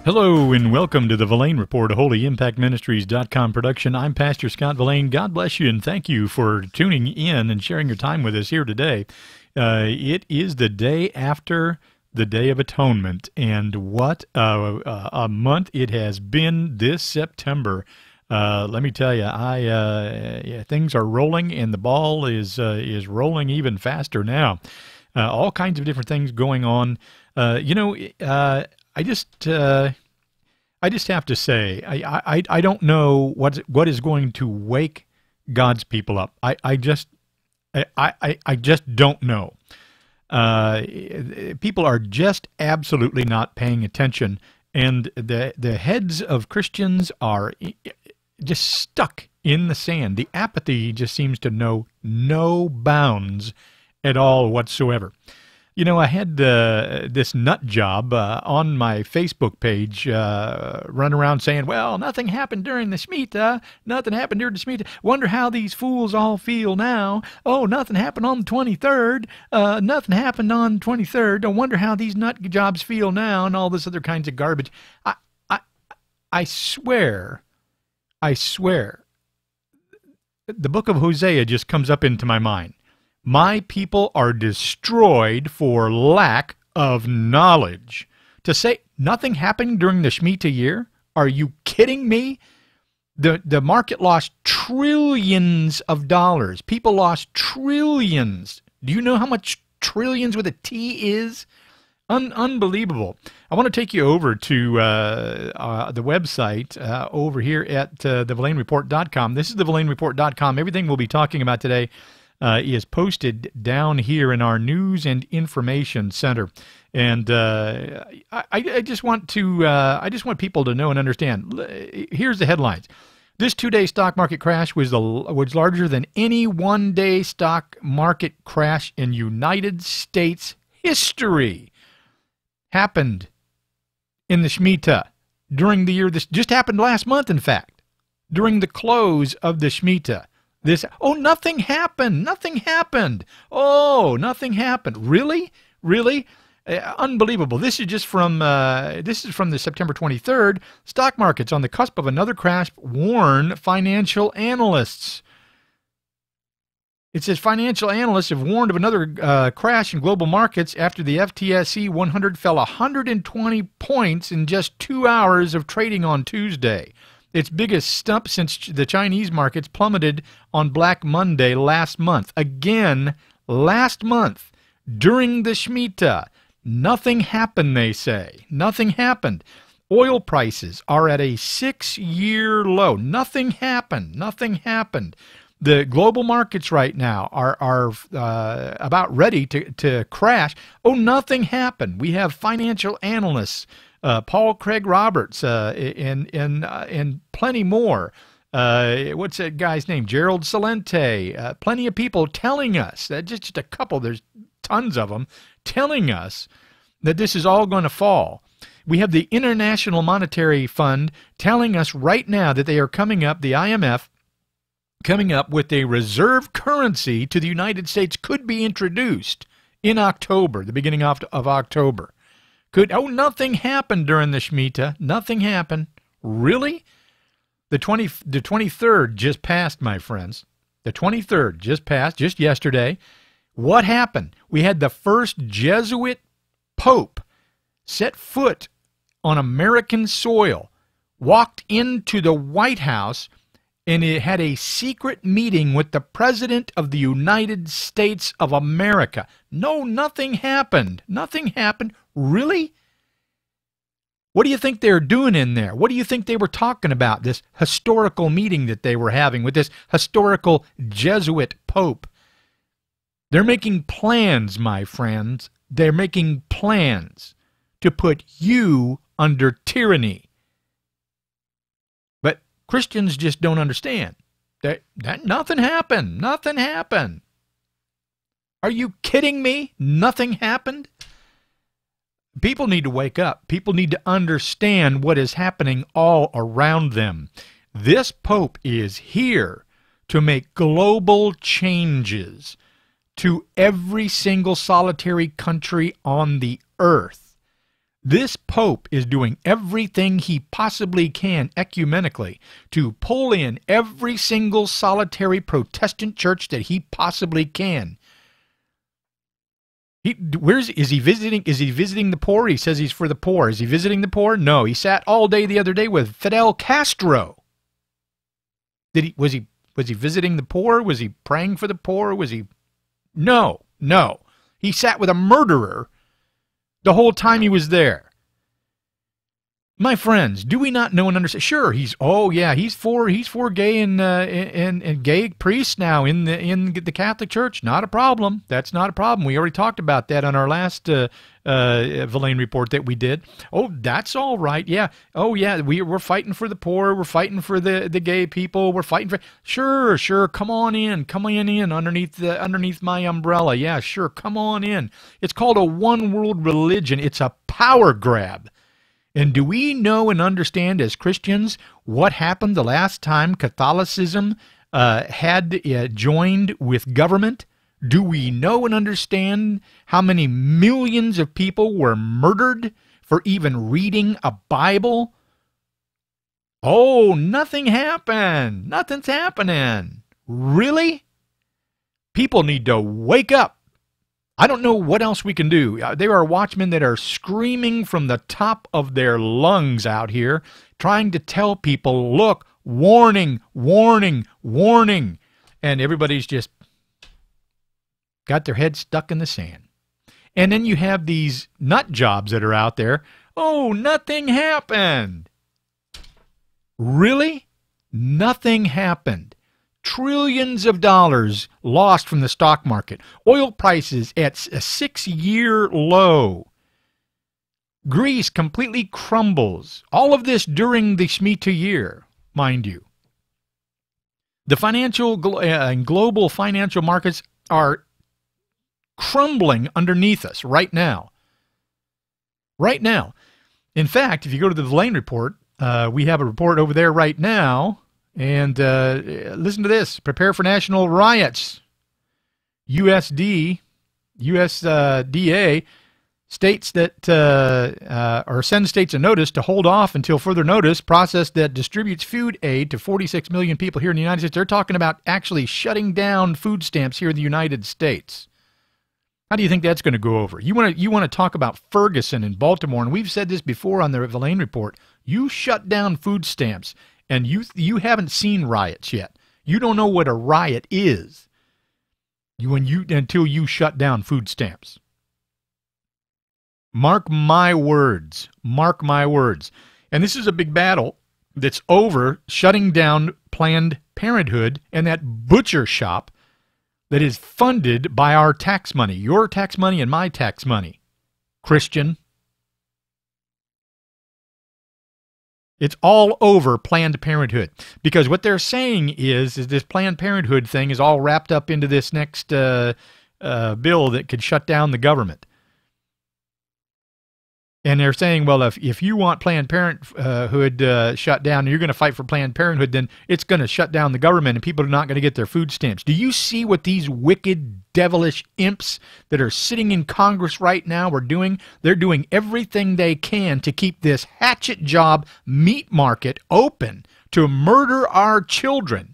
Hello and welcome to the Velain Report, a HolyImpactMinistries.com production. I'm Pastor Scott Velain. God bless you and thank you for tuning in and sharing your time with us here today. It is the day after the Day of Atonement, and what a month it has been this September. Let me tell you, things are rolling, and the ball is rolling even faster now. All kinds of different things going on. I just have to say, I don't know what is going to wake God's people up. I just don't know. People are just absolutely not paying attention, and the heads of Christians are just stuck in the sand. The apathy just seems to know no bounds at all whatsoever. You know, I had this nut job on my Facebook page run around saying, well, nothing happened during the Shemitah. Nothing happened during the Shemitah. Wonder how these fools all feel now. Oh, nothing happened on the 23rd. Nothing happened on the 23rd. I wonder how these nut jobs feel now, and all this other kinds of garbage. I swear, the book of Hosea just comes up into my mind. My people are destroyed for lack of knowledge. To say nothing happened during the Shemitah year? Are you kidding me? The market lost trillions of dollars. People lost trillions. Do you know how much trillions with a T is? Unbelievable. I want to take you over to the website over here at thevelainreport.com. This is thevelainreport.com. Everything we'll be talking about today is posted down here in our news and information center, and I just want people to know and understand. Here's the headlines: this two-day stock market crash was larger than any one-day stock market crash in United States history. Happened in the Shemitah during the year. This just happened last month, in fact, during the close of the Shemitah. Nothing happened. Nothing happened. Oh, nothing happened. Really? Really? Unbelievable. This is just from the September 23rd. Stock markets on the cusp of another crash, warn financial analysts. It says financial analysts have warned of another crash in global markets after the FTSE 100 fell 120 points in just 2 hours of trading on Tuesday. Its biggest stump since the Chinese markets plummeted on Black Monday last month. Again, last month, during the Shemitah, nothing happened, they say. Nothing happened. Oil prices are at a 6-year low. Nothing happened. Nothing happened. The global markets right now are about ready to crash. Oh, nothing happened. We have financial analysts, Paul Craig Roberts, and plenty more. What's that guy's name? Gerald Salente. Plenty of people telling us, that just a couple, there's tons of them, telling us that this is all going to fall. We have the International Monetary Fund telling us right now that they are coming up, the IMF, coming up with a reserve currency to the United States, could be introduced in October, the beginning of October. Nothing happened during the Shemitah. Nothing happened. Really? The 23rd just passed, my friends. The 23rd just passed, just yesterday. What happened? We had the first Jesuit Pope set foot on American soil, walked into the White House, and it had a secret meeting with the President of the United States of America. No, nothing happened. Nothing happened. Really? What do you think they're doing in there? What do you think they were talking about, this historical meeting that they were having with this historical Jesuit Pope? They're making plans, my friends. They're making plans to put you under tyranny. But Christians just don't understand that nothing happened. Nothing happened. Are you kidding me? Nothing happened? People need to wake up. People need to understand what is happening all around them. This Pope is here to make global changes to every single solitary country on the earth. This Pope is doing everything he possibly can ecumenically to pull in every single solitary Protestant church that he possibly can. Is he visiting? Is he visiting the poor? He says he's for the poor. Is he visiting the poor? No. He sat all day the other day with Fidel Castro. Was he visiting the poor? Was he praying for the poor? Was he? No. He sat with a murderer the whole time he was there. My friends, do we not know and understand? Sure, he's for gay and gay priests now in the Catholic Church. Not a problem. That's not a problem. We already talked about that on our last Velain report that we did. Oh, that's all right. Yeah. Oh, yeah. We're fighting for the poor. We're fighting for the gay people. We're fighting for. Sure. Come on in. Come on in underneath my umbrella. Yeah, sure. Come on in. It's called a one world religion. It's a power grab. And do we know and understand as Christians what happened the last time Catholicism had joined with government? Do we know and understand how many millions of people were murdered for even reading a Bible? Oh, nothing happened. Nothing's happening. Really? People need to wake up. I don't know what else we can do. There are watchmen that are screaming from the top of their lungs out here, trying to tell people, look, warning, warning, warning. And everybody's just got their head stuck in the sand. And then you have these nut jobs that are out there. Oh, nothing happened. Really? Nothing happened. Trillions of dollars lost from the stock market. Oil prices at a 6-year low. Greece completely crumbles. All of this during the Shemitah year, mind you. The financial and global financial markets are crumbling underneath us right now. Right now. In fact, if you go to the Velain report, we have a report over there right now. And listen to this. Prepare for national riots. USDA states that, or sends states a notice to hold off until further notice, process that distributes food aid to 46 million people here in the United States. They're talking about actually shutting down food stamps here in the United States. How do you think that's going to go over? You want to talk about Ferguson in Baltimore, and we've said this before on the Velain report. You shut down food stamps. And you haven't seen riots yet. You don't know what a riot is until you shut down food stamps. Mark my words. Mark my words. And this is a big battle that's over shutting down Planned Parenthood and that butcher shop that is funded by our tax money, your tax money and my tax money. Christian. It's all over Planned Parenthood, because what they're saying is this Planned Parenthood thing is all wrapped up into this next bill that could shut down the government. And they're saying, well, if you want Planned Parenthood shut down and you're going to fight for Planned Parenthood, then it's going to shut down the government and people are not going to get their food stamps. Do you see what these wicked, devilish imps that are sitting in Congress right now are doing? They're doing everything they can to keep this hatchet job meat market open to murder our children.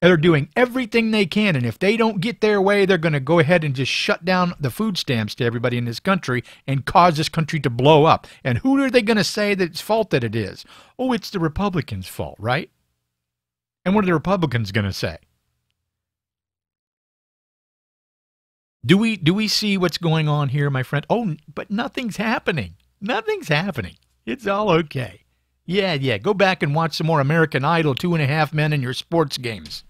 They're doing everything they can, and if they don't get their way, they're going to go ahead and just shut down the food stamps to everybody in this country and cause this country to blow up. And who are they going to say that it's fault that it is? Oh, it's the Republicans' fault, right? And what are the Republicans going to say? Do we see what's going on here, my friend? Oh, but nothing's happening. Nothing's happening. It's all okay. Yeah. Go back and watch some more American Idol, 2.5 Men in your sports games.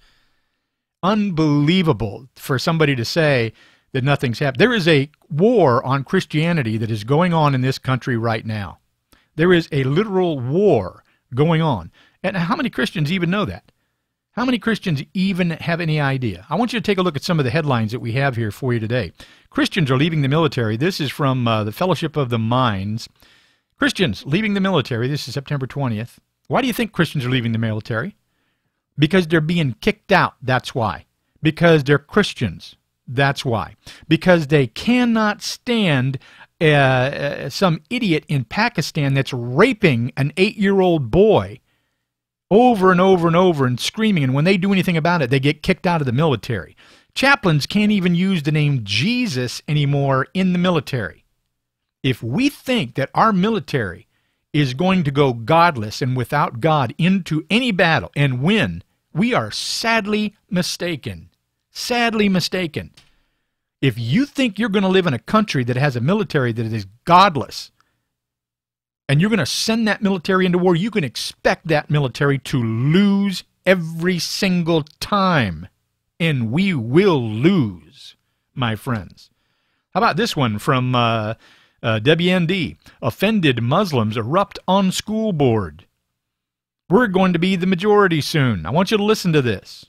Unbelievable for somebody to say that nothing's happened. There is a war on Christianity that is going on in this country right now. There is a literal war going on. And how many Christians even know that? How many Christians even have any idea? I want you to take a look at some of the headlines that we have here for you today. Christians are leaving the military. This is from the Fellowship of the Minds. Christians leaving the military. This is September 20th. Why do you think Christians are leaving the military? Because they're being kicked out. That's why. Because they're Christians. That's why. Because they cannot stand some idiot in Pakistan that's raping an 8-year-old boy over and over and over and screaming, and when they do anything about it, they get kicked out of the military. Chaplains can't even use the name Jesus anymore in the military. If we think that our military is going to go godless and without God into any battle and win, we are sadly mistaken. Sadly mistaken. If you think you're going to live in a country that has a military that is godless, and you're going to send that military into war, you can expect that military to lose every single time. And we will lose, my friends. How about this one from WND? Offended Muslims erupt on school board. We're going to be the majority soon. I want you to listen to this.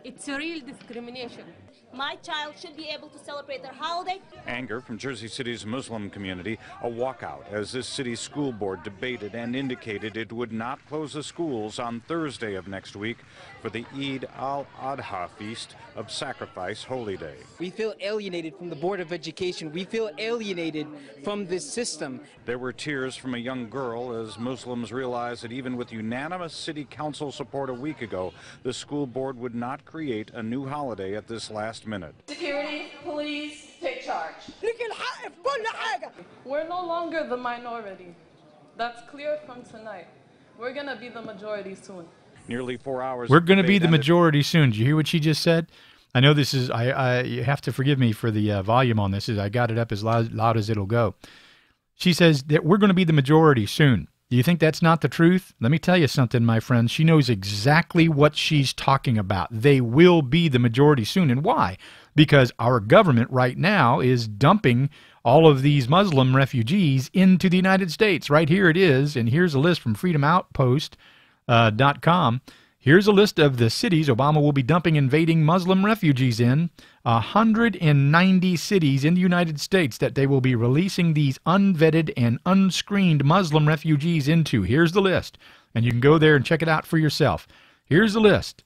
It's a real discrimination. My child should be able to celebrate their holiday. Anger from Jersey City's Muslim community, a walkout as this city's school board debated and indicated it would not close the schools on Thursday of next week for the Eid al-Adha feast of sacrifice holy day. We feel alienated from the Board of Education. We feel alienated from this system. There were tears from a young girl as Muslims realized that even with unanimous city council support a week ago, the school board would not create a new holiday at this last minute. Security, police, take charge. We're no longer the minority. That's clear from tonight. We're going to be the majority soon. Nearly 4 hours. We're going to be the majority soon. Did you hear what she just said? I know this is, you have to forgive me for the volume on this. I got it up as loud as it'll go. She says that we're going to be the majority soon. Do you think that's not the truth? Let me tell you something, my friends. She knows exactly what she's talking about. They will be the majority soon. And why? Because our government right now is dumping all of these Muslim refugees into the United States. Right here it is. And here's a list from freedomoutpost.com. Here's a list of the cities Obama will be dumping invading Muslim refugees in. 190 cities in the United States that they will be releasing these unvetted and unscreened Muslim refugees into. Here's the list. And you can go there and check it out for yourself. Here's the list.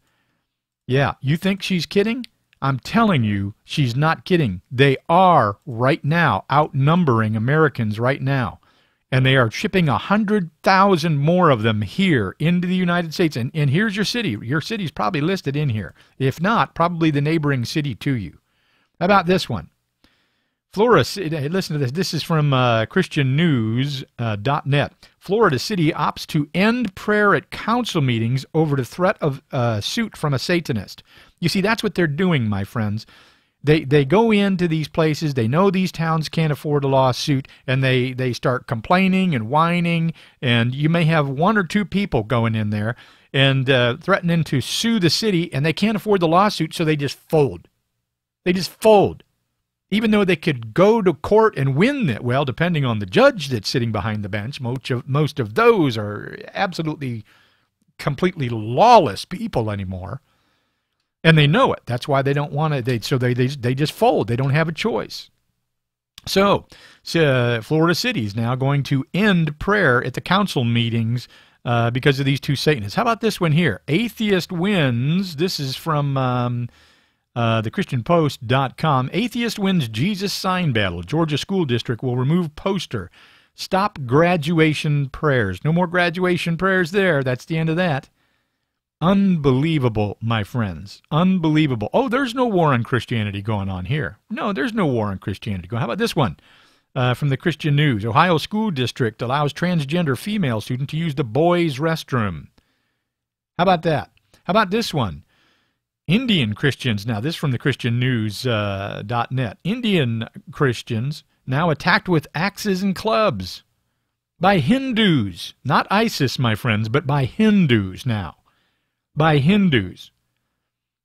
Yeah, you think she's kidding? I'm telling you, she's not kidding. They are right now outnumbering Americans right now. And they are shipping 100,000 more of them here into the United States. And here's your city. Your city's probably listed in here. If not, probably the neighboring city to you. How about this one? Florida City, listen to this. This is from ChristianNews.net. Florida City opts to end prayer at council meetings over the threat of suit from a Satanist. You see, that's what they're doing, my friends. They go into these places, they know these towns can't afford a lawsuit, and they start complaining and whining, and you may have 1 or 2 people going in there and threatening to sue the city, and they can't afford the lawsuit, so they just fold. They just fold. Even though they could go to court and win that, well, depending on the judge that's sitting behind the bench, most of those are absolutely, completely lawless people anymore. And they know it. That's why they don't want to. They just fold. They don't have a choice. So Florida City is now going to end prayer at the council meetings because of these 2 Satanists. How about this one here? Atheist wins. This is from thechristianpost.com. Atheist wins Jesus sign battle. Georgia School District will remove poster. Stop graduation prayers. No more graduation prayers there. That's the end of that. Unbelievable, my friends. Unbelievable. Oh, there's no war on Christianity going on here. No, there's no war on Christianity going on. How about this one from the Christian News? Ohio School District allows transgender female student to use the boys' restroom. How about that? How about this one? Indian Christians, now this from the ChristianNews.net. Indian Christians now attacked with axes and clubs by Hindus. Not ISIS, my friends, but by Hindus now. By Hindus.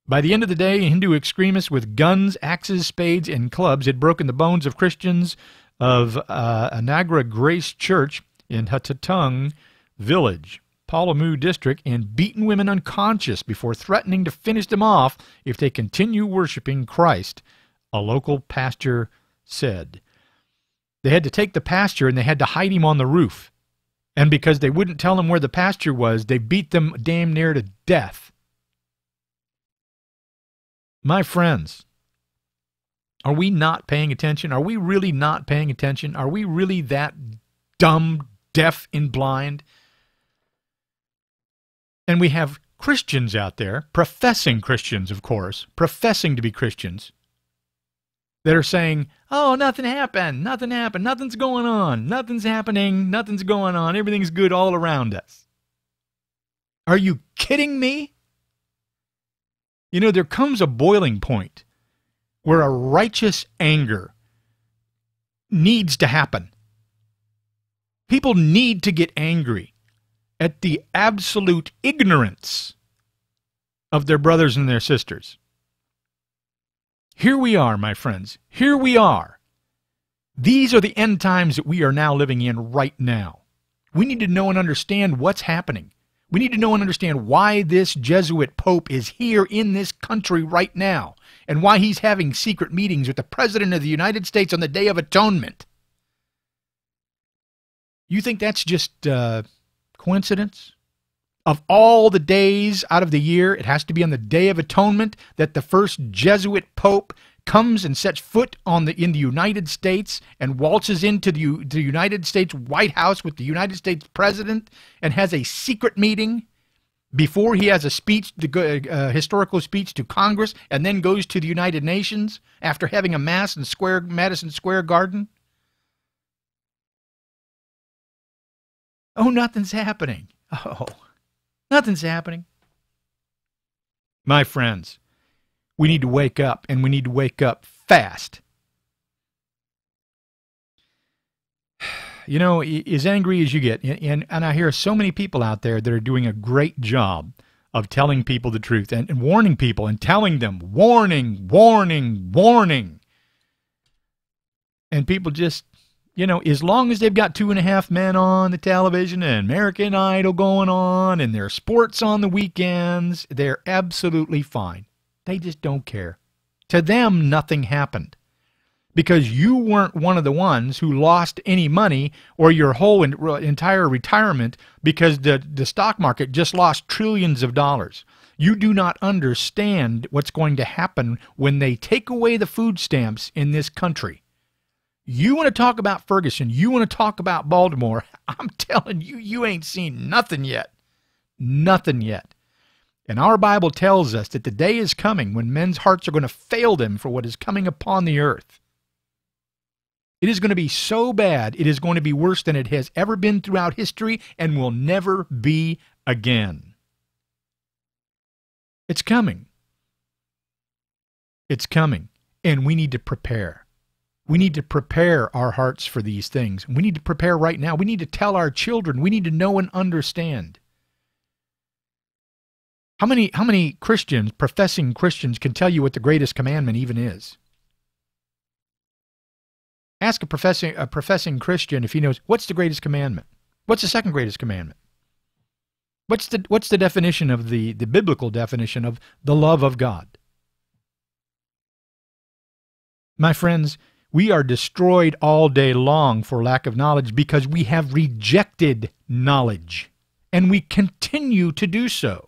By the end of the day, Hindu extremists with guns, axes, spades, and clubs had broken the bones of Christians of Anagra Grace Church in Hatatung Village, Palamu District, and beaten women unconscious before threatening to finish them off if they continue worshiping Christ, a local pastor said. They had to take the pastor and they had to hide him on the roof. And because they wouldn't tell them where the pasture was, they beat them damn near to death. My friends, Are we not paying attention? Are we really not paying attention? Are we really that dumb, deaf, and blind? And we have Christians out there, professing Christians, of course, professing to be Christians, that are saying, oh, nothing happened, nothing's going on, nothing's happening, nothing's going on, everything's good all around us. Are you kidding me? You know, there comes a boiling point where a righteous anger needs to happen. People need to get angry at the absolute ignorance of their brothers and their sisters. Here we are, my friends. Here we are. These are the end times that we are now living in right now. We need to know and understand what's happening. We need to know and understand why this Jesuit Pope is here in this country right now and why he's having secret meetings with the President of the United States on the Day of Atonement. You think that's just coincidence? Of all the days out of the year, it has to be on the Day of Atonement that the first Jesuit Pope comes and sets foot in the United States and waltzes into the United States White House with the United States President and has a secret meeting before he has a speech, historical speech to Congress, and then goes to the United Nations after having a mass in Madison Square Garden? Oh, nothing's happening. Oh, nothing's happening. My friends, we need to wake up, and we need to wake up fast. You know, as angry as you get, and I hear so many people out there that are doing a great job of telling people the truth and warning people and telling them, warning, warning, warning. And people just, you know, as long as they've got 2.5 Men on the television and American Idol going on and their sports on the weekends, they're absolutely fine. They just don't care. To them, nothing happened. Because you weren't one of the ones who lost any money or your whole entire retirement because the stock market just lost trillions of dollars. You do not understand what's going to happen when they take away the food stamps in this country. You want to talk about Ferguson, you want to talk about Baltimore, I'm telling you, you ain't seen nothing yet. Nothing yet. And our Bible tells us that the day is coming when men's hearts are going to fail them for what is coming upon the earth. It is going to be so bad, it is going to be worse than it has ever been throughout history and will never be again. It's coming. It's coming. And we need to prepare. We need to prepare our hearts for these things. We need to prepare right now. We need to tell our children. We need to know and understand. How many Christians, professing Christians, can tell you what the greatest commandment even is? Ask a professing Christian if he knows what's the greatest commandment. What's the second greatest commandment? What's the definition of the biblical definition of the love of God? My friends, we are destroyed all day long for lack of knowledge because we have rejected knowledge, and we continue to do so.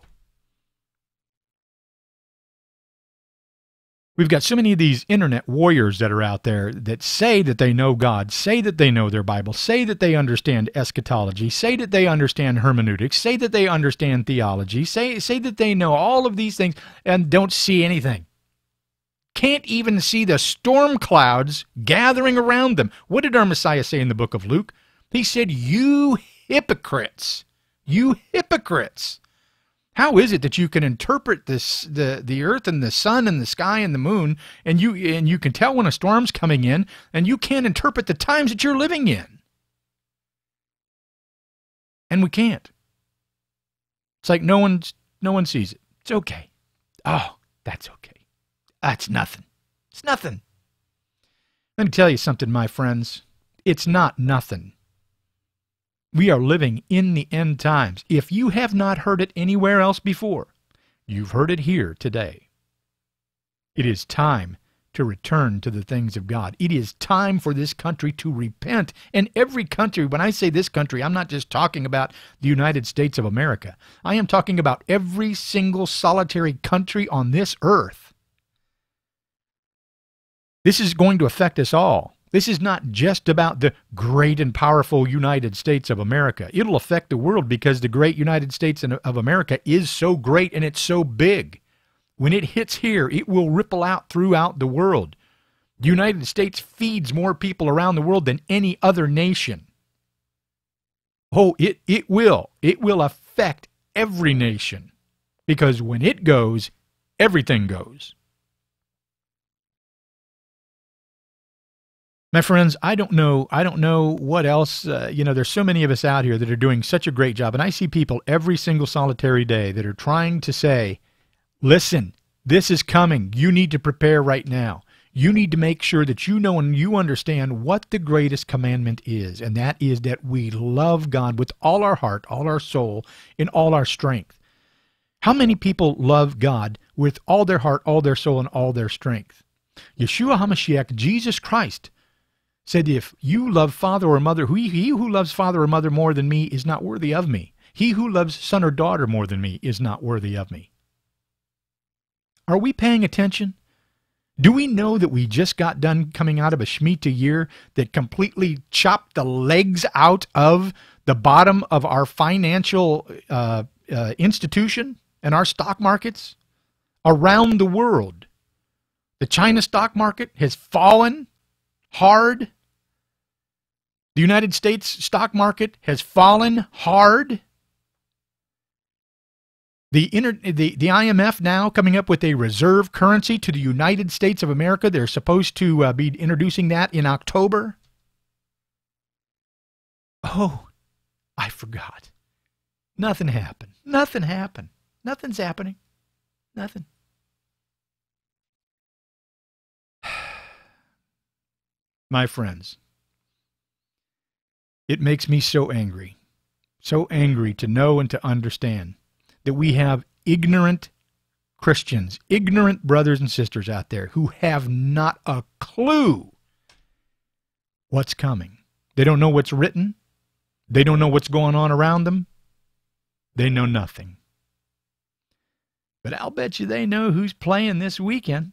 We've got so many of these internet warriors that are out there that say that they know God, say that they know their Bible, say that they understand eschatology, say that they understand hermeneutics, say that they understand theology, say that they know all of these things and don't see anything. Can't even see the storm clouds gathering around them. What did our Messiah say in the book of Luke? He said, "You hypocrites, you hypocrites." How is it that you can interpret this, the earth and the sun and the sky and the moon, and you can tell when a storm's coming in, and you can't interpret the times that you're living in? And we can't. It's like no one sees it. It's okay. Oh, that's okay. That's nothing. It's nothing. Let me tell you something, my friends. It's not nothing. We are living in the end times. If you have not heard it anywhere else before, you've heard it here today. It is time to return to the things of God. It is time for this country to repent. And every country, when I say this country, I'm not just talking about the United States of America. I am talking about every single solitary country on this earth. This is going to affect us all. This is not just about the great and powerful United States of America. It'll affect the world because the great United States of America is so great and it's so big. When it hits here, it will ripple out throughout the world. The United States feeds more people around the world than any other nation. Oh, it will. It will affect every nation because when it goes, everything goes. My friends, I don't know what else, there's so many of us out here that are doing such a great job, and I see people every single solitary day that are trying to say, listen, this is coming. You need to prepare right now. You need to make sure that you know and you understand what the greatest commandment is, and that is that we love God with all our heart, all our soul, and all our strength. How many people love God with all their heart, all their soul, and all their strength? Yeshua HaMashiach, Jesus Christ, said, if you love father or mother, he who loves father or mother more than me is not worthy of me. He who loves son or daughter more than me is not worthy of me. Are we paying attention? Do we know that we just got done coming out of a Shemitah year that completely chopped the legs out of the bottom of our financial institution and our stock markets around the world? The China stock market has fallen hard. The United States stock market has fallen hard. The IMF now coming up with a reserve currency to the United States of America. They're supposed to be introducing that in October. Oh, I forgot. Nothing happened. Nothing happened. Nothing's happening. Nothing. My friends, it makes me so angry to know and to understand that we have ignorant Christians, ignorant brothers and sisters out there who have not a clue what's coming. They don't know what's written. They don't know what's going on around them. They know nothing. But I'll bet you they know who's playing this weekend.